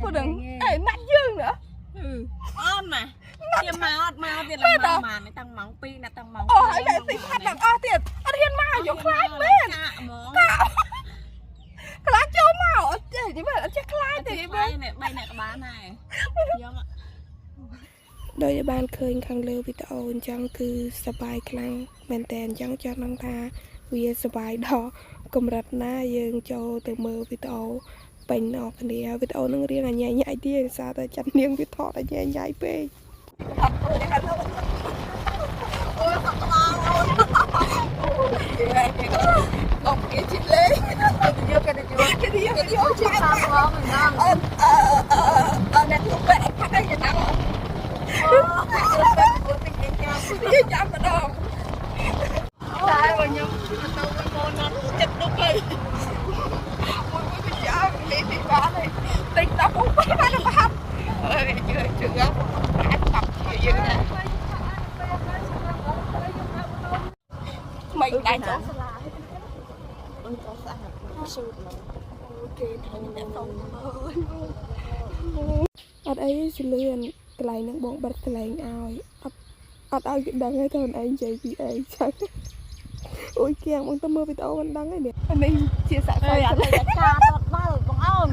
phụ đừng nát dương nữa on mà tiêm mau tiền là mà này tăng mỏng pi là tăng mỏng ấy để tìm phát đằng tiền ăn hiên mau giống khai bên cạo cái lá châu mau như vậy là chắc khai thì bay này bay này các bạn này ដោយបានឃើញខាងលើវីដេអូអញ្ចឹងគឺសប្បាយខ្លាំងមែនតើអញ្ចឹងចង់ដឹងថាវាសប្បាយដល់កម្រិតណាយើងចូលទៅមើលវីដេអូពេញអស់គ្នាវីដេអូនឹងរៀងអញ្ញៃៗទៀតសារតែចាត់នាងវាថតអញ្ញៃពេក Ông kia chị Lê cái đi vô chị Phạm nè thuộc về phát đây nè đi chạm vào đâu sai rồi nhưng mà tôi con nó chật đúng rồi ôi bây giờ đi qua đây tính nó cũng phải là pháp ơi chưa anh tập gì vậy mình đại chỗអត់អីជលឿនកន្លែងនឹងបងបិទកន្លែងឲ្យអត់ឲ្យគេដឹងទេថាឯងនិយាយពីអីចឹងអូយគៀងបងទៅមើលវីដេអូមិនដឹងទេនេះនេះជាសាក់សាច់អត់តែការតតបាល់បងអូន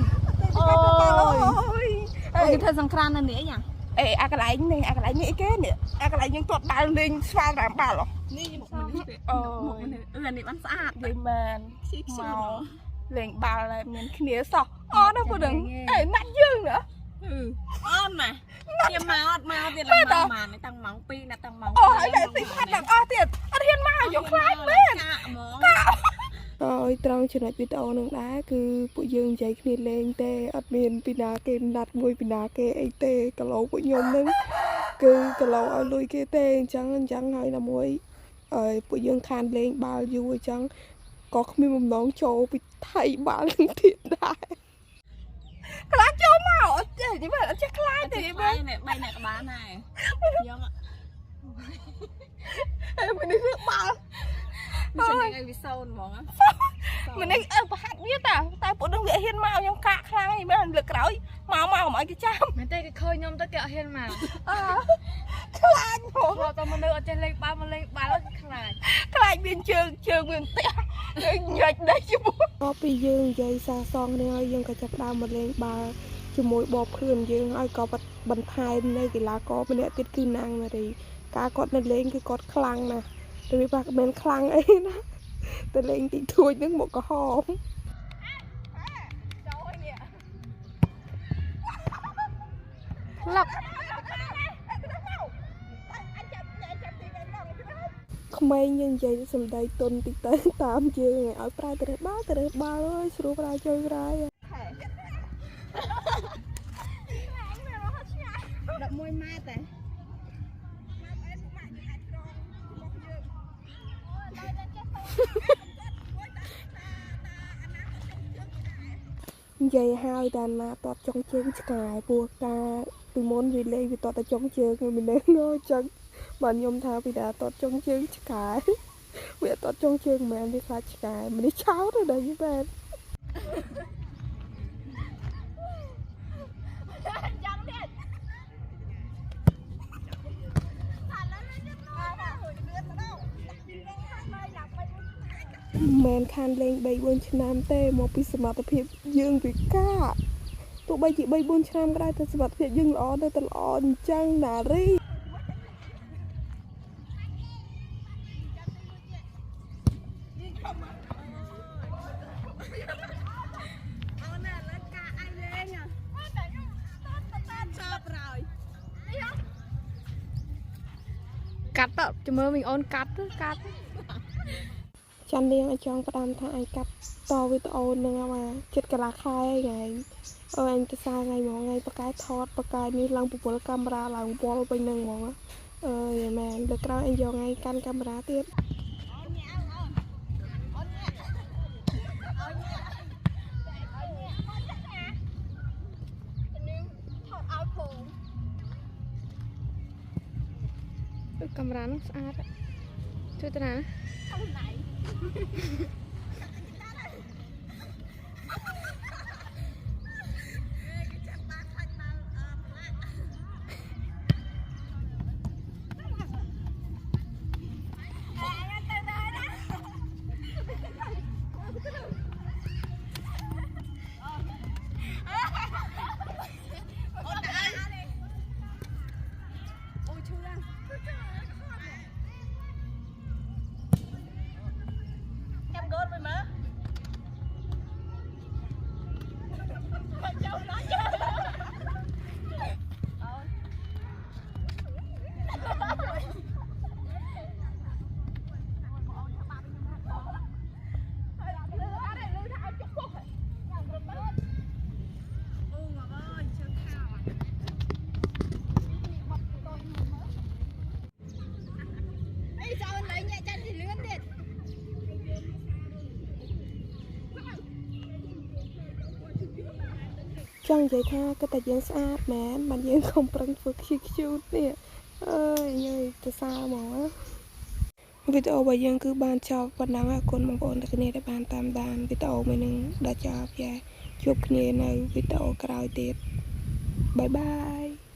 អូយគេធ្វើសង្គ្រាមនៅនេះយ៉ាងអេអាកន្លែងនេះអាកន្លែងនេះគេនេះអាកន្លែងយើងទាត់បាល់លេងស្វារាមបាល់នេះមកនេះអូនេះបានស្អាតនិយាយមែនមកលេងបាល់មានគ្នាសោះអូណាពួកនឹងណាត់យើងnữa on mà tiêm mau tiền là mà này tăng mỏng pi là tăng mỏng ấy để tìm phát đằng tiền ăn hiên mau giống khai bên cạo ហើយត្រង់ចំណុចវីដេអូនឹងដែរគឺពួកយើងនិយាយគ្នាលេងទេអត់មានពីណាគេណាត់មួយពីណាគេអីទេគីឡូពួកខ្ញុំនឹងគឺគីឡូឲ្យលុយគេទេអញ្ចឹងហើយណាមួយពួកយើងខានលេងបាល់យូរអញ្ចឹងក៏គ្មានបំណងចូលពីថៃបាល់នឹងទៀតដែរខ្លាចចូលមកអត់ចេះនិយាយអត់ចេះខ្លាចទេbay này các bạn này giống ạ mình đi rước baល់ mình đi sâu mỏng á mình điប្រហាត់វាតែពួកនឹងវាហ៊ានមកខ្ញុំកាក់ខ្លាំងហ្នឹងមែនលើកក្រោយមកឲ្យគេចាំមែនទេគេឃើញខ្ញុំទៅគេអត់ហ៊ានមកខ្លាចហ៎តែមនុស្សអត់ចេះលេងបាល់មកលេងបាល់ខ្លាចមានជើងមានផ្ទះញ៉ាច់ដេកជាមួយក៏ពីយើងនិយាយសាសងនេះហើយយើងក៏ចាប់ដើមមកលេងបាល់ជាមួយបបខ្លួនយើងហើយក៏បន្ថែមនៅកីឡាករម្នាក់ទៀតគឺណាងនារីការគាត់នៅលេងគឺគាត់ខ្លាំងណាស់តែវាបាក់មិនខ្លាំងអីណាតែលេងទីទួចនឹងមកក្រហមឡប់ក្មេងយើងនិយាយសំដីទុនតិចទៅតាមយើងឲ្យប្រើទៅរើសបាល់អើយស្រួលប្រើជួយប្រើ11ម៉ែត្រតែនិយាយហើយតែណាតតចុងជើងឆ្កែព្រោះការពីមុនវាលេងវាតតតែចុងជើងវាមិននៅចឹងបើខ្ញុំថាពីតែតតចុងជើងឆ្កែវាតតចុងជើងមិនមែនវាខ្លាចឆ្កែមិននេះឆោតទេដែរយីបែបមែនខានលេង 3-4 ឆ្នាំទេមកពីសមត្ថភាពយើងវាកាទោះបីជា 3-4 ឆ្នាំក៏ដោយតែសមត្ថភាពយើងល្អទៅតែល្អអញ្ចឹងណារីកាត់ទៅចាំមើលវិញអូនកាត់ចាំនាងឲ្យចង់ផ្ដាំថាឯងកាត់តវីដេអូនឹងមកចិត្តកន្លះខែថ្ងៃអញទៅសារថ្ងៃហ្មងថ្ងៃបកកាយថតបកកាយនេះឡើងពពលកាមេរ៉ាឡើងវល់វិញនឹងហ្មងអើយមែនលើក្រោយអញយកថ្ងៃកាន់កាមេរ៉ាទៀតកាមេរ៉ានោះស្អាតជួយទៅណា ចង់និយាយថាក៏តែយើងស្អាតមែនបានយើងខំប្រឹងធ្វើខ្ជិលខ្ជូតនេះអើយញ៉ៃទៅសើហ្មងវីដេអូរបស់យើងគឺបានចប់ប៉ុណ្ណឹងអរគុណបងប្អូនទាំងគ្នាដែលបានតាមដានវីដេអូមួយនឹងដល់ចប់យ៉ាជួបគ្នានៅវីដេអូក្រោយទៀតបាយបាយ